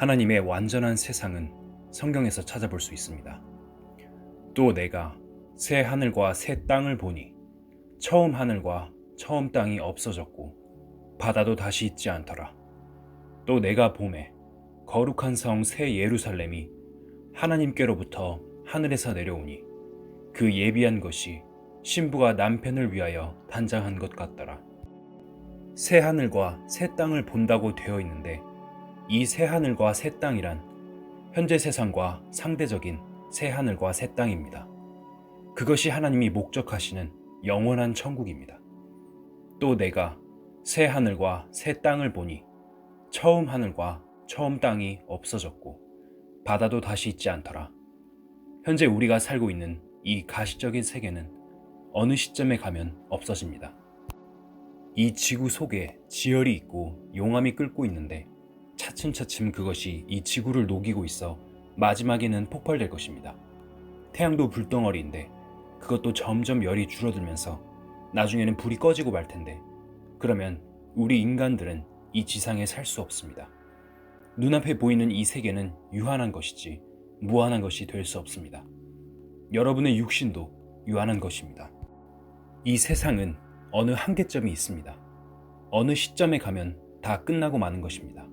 하나님의 완전한 세상은 성경에서 찾아볼 수 있습니다. 또 내가 새 하늘과 새 땅을 보니 처음 하늘과 처음 땅이 없어졌고 바다도 다시 있지 않더라. 또 내가 보매 거룩한 성 새 예루살렘이 하나님께로부터 하늘에서 내려오니 그 예비한 것이 신부가 남편을 위하여 단장한 것 같더라. 새 하늘과 새 땅을 본다고 되어 있는데 이 새 하늘과 새 땅이란 현재 세상과 상대적인 새 하늘과 새 땅입니다. 그것이 하나님이 목적하시는 영원한 천국입니다. 또 내가 새 하늘과 새 땅을 보니 처음 하늘과 처음 땅이 없어졌고 바다도 다시 있지 않더라. 현재 우리가 살고 있는 이 가시적인 세계는 어느 시점에 가면 없어집니다. 이 지구 속에 지열이 있고 용암이 끓고 있는데 차츰차츰 그것이 이 지구를 녹이고 있어 마지막에는 폭발될 것입니다. 태양도 불덩어리인데 그것도 점점 열이 줄어들면서 나중에는 불이 꺼지고 말 텐데 그러면 우리 인간들은 이 지상에 살 수 없습니다. 눈앞에 보이는 이 세계는 유한한 것이지 무한한 것이 될 수 없습니다. 여러분의 육신도 유한한 것입니다. 이 세상은 어느 한계점이 있습니다. 어느 시점에 가면 다 끝나고 마는 것입니다.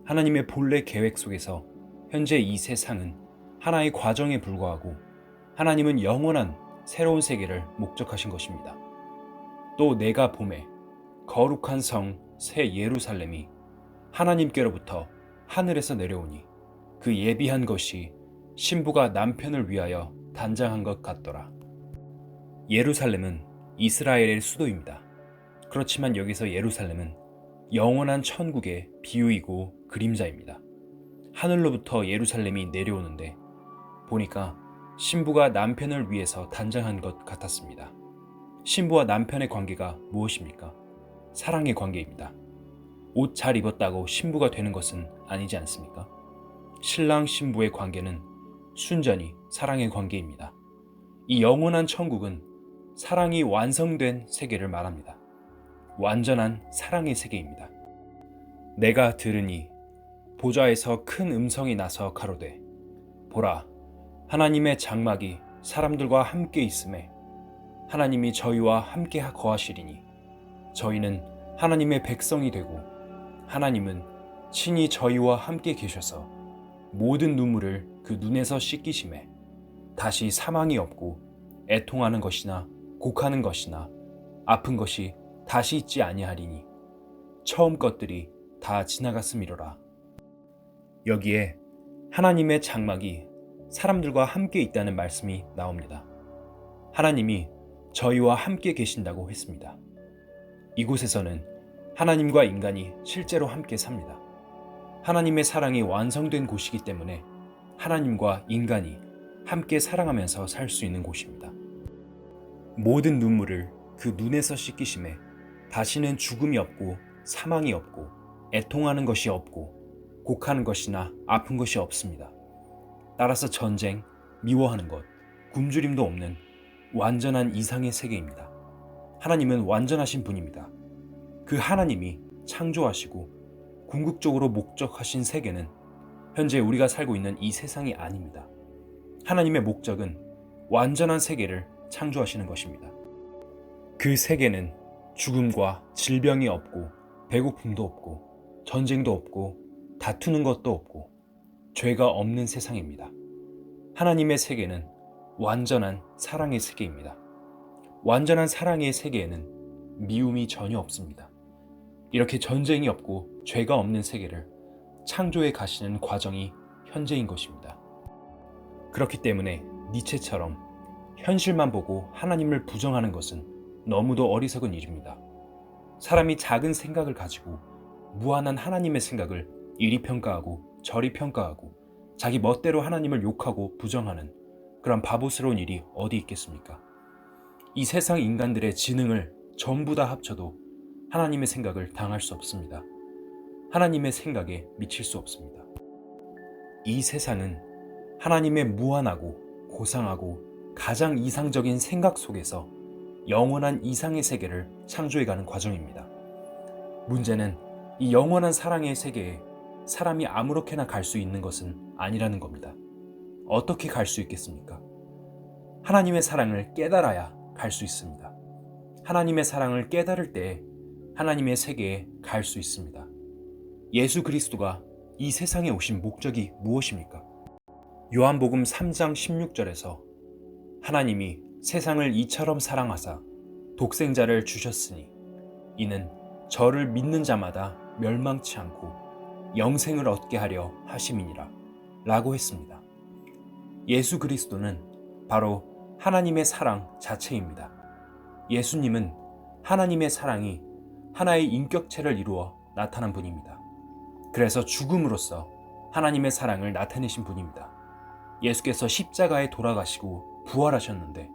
하나님의 본래 계획 속에서 현재 이 세상은 하나의 과정에 불과하고 하나님은 영원한 새로운 세계를 목적하신 것입니다. 또 내가 보매 거룩한 성 새 예루살렘이 하나님께로부터 하늘에서 내려오니 그 예비한 것이 신부가 남편을 위하여 단장한 것 같더라. 예루살렘은 이스라엘의 수도입니다. 그렇지만 여기서 예루살렘은 영원한 천국의 비유이고 그림자입니다. 하늘로부터 예루살렘이 내려오는데 보니까 신부가 남편을 위해서 단장한 것 같았습니다. 신부와 남편의 관계가 무엇입니까? 사랑의 관계입니다. 옷 잘 입었다고 신부가 되는 것은 아니지 않습니까? 신랑 신부의 관계는 순전히 사랑의 관계입니다. 이 영원한 천국은 사랑이 완성된 세계를 말합니다. 완전한 사랑의 세계입니다. 내가 들으니 보좌에서 큰 음성이 나서 가로되 보라 하나님의 장막이 사람들과 함께 있음에 하나님이 저희와 함께 거하시리니 저희는 하나님의 백성이 되고 하나님은 친히 저희와 함께 계셔서 모든 눈물을 그 눈에서 씻기심에 다시 사망이 없고 애통하는 것이나 곡하는 것이나 아픈 것이 다시 있지 아니하리니 처음 것들이 다 지나갔음이로라. 여기에 하나님의 장막이 사람들과 함께 있다는 말씀이 나옵니다. 하나님이 저희와 함께 계신다고 했습니다. 이곳에서는 하나님과 인간이 실제로 함께 삽니다. 하나님의 사랑이 완성된 곳이기 때문에 하나님과 인간이 함께 사랑하면서 살 수 있는 곳입니다. 모든 눈물을 그 눈에서 씻기심에 다시는 죽음이 없고 사망이 없고 애통하는 것이 없고 곡하는 것이나 아픈 것이 없습니다. 따라서 전쟁, 미워하는 것, 굶주림도 없는 완전한 이상의 세계입니다. 하나님은 완전하신 분입니다. 그 하나님이 창조하시고 궁극적으로 목적하신 세계는 현재 우리가 살고 있는 이 세상이 아닙니다. 하나님의 목적은 완전한 세계를 창조하시는 것입니다. 그 세계는 죽음과 질병이 없고 배고픔도 없고 전쟁도 없고 다투는 것도 없고 죄가 없는 세상입니다. 하나님의 세계는 완전한 사랑의 세계입니다. 완전한 사랑의 세계에는 미움이 전혀 없습니다. 이렇게 전쟁이 없고 죄가 없는 세계를 창조해 가시는 과정이 현재인 것입니다. 그렇기 때문에 니체처럼 현실만 보고 하나님을 부정하는 것은 너무도 어리석은 일입니다. 사람이 작은 생각을 가지고 무한한 하나님의 생각을 이리 평가하고 저리 평가하고 자기 멋대로 하나님을 욕하고 부정하는 그런 바보스러운 일이 어디 있겠습니까? 이 세상 인간들의 지능을 전부 다 합쳐도 하나님의 생각을 당할 수 없습니다. 하나님의 생각에 미칠 수 없습니다. 이 세상은 하나님의 무한하고 고상하고 가장 이상적인 생각 속에서 영원한 이상의 세계를 창조해가는 과정입니다. 문제는 이 영원한 사랑의 세계에 사람이 아무렇게나 갈 수 있는 것은 아니라는 겁니다. 어떻게 갈 수 있겠습니까? 하나님의 사랑을 깨달아야 갈 수 있습니다. 하나님의 사랑을 깨달을 때 하나님의 세계에 갈 수 있습니다. 예수 그리스도가 이 세상에 오신 목적이 무엇입니까? 요한복음 3장 16절에서 하나님이 세상을 이처럼 사랑하사 독생자를 주셨으니 이는 저를 믿는 자마다 멸망치 않고 영생을 얻게 하려 하심이니라 라고 했습니다. 예수 그리스도는 바로 하나님의 사랑 자체입니다. 예수님은 하나님의 사랑이 하나의 인격체를 이루어 나타난 분입니다. 그래서 죽음으로써 하나님의 사랑을 나타내신 분입니다. 예수께서 십자가에 돌아가시고 부활하셨는데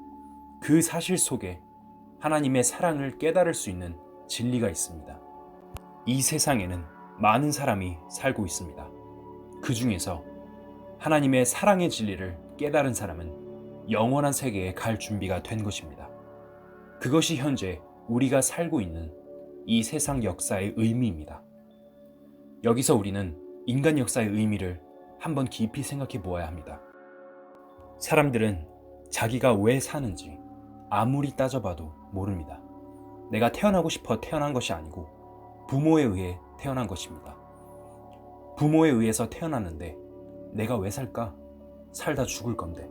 그 사실 속에 하나님의 사랑을 깨달을 수 있는 진리가 있습니다. 이 세상에는 많은 사람이 살고 있습니다. 그 중에서 하나님의 사랑의 진리를 깨달은 사람은 영원한 세계에 갈 준비가 된 것입니다. 그것이 현재 우리가 살고 있는 이 세상 역사의 의미입니다. 여기서 우리는 인간 역사의 의미를 한번 깊이 생각해 보아야 합니다. 사람들은 자기가 왜 사는지 아무리 따져봐도 모릅니다. 내가 태어나고 싶어 태어난 것이 아니고 부모에 의해 태어난 것입니다. 부모에 의해서 태어났는데 내가 왜 살까? 살다 죽을 건데.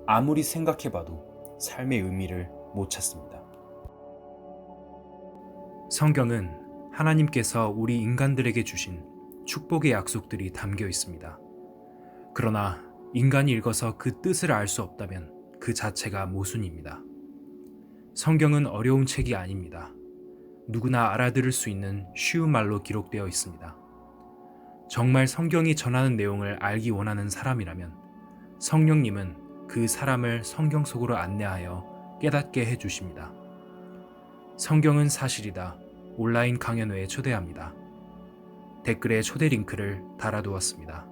아무리 생각해봐도 삶의 의미를 못 찾습니다. 성경은 하나님께서 우리 인간들에게 주신 축복의 약속들이 담겨 있습니다. 그러나 인간이 읽어서 그 뜻을 알 수 없다면 그 자체가 모순입니다. 성경은 어려운 책이 아닙니다. 누구나 알아들을 수 있는 쉬운 말로 기록되어 있습니다. 정말 성경이 전하는 내용을 알기 원하는 사람이라면 성령님은 그 사람을 성경 속으로 안내하여 깨닫게 해주십니다. 성경은 사실이다. 온라인 강연회에 초대합니다. 댓글에 초대 링크를 달아두었습니다.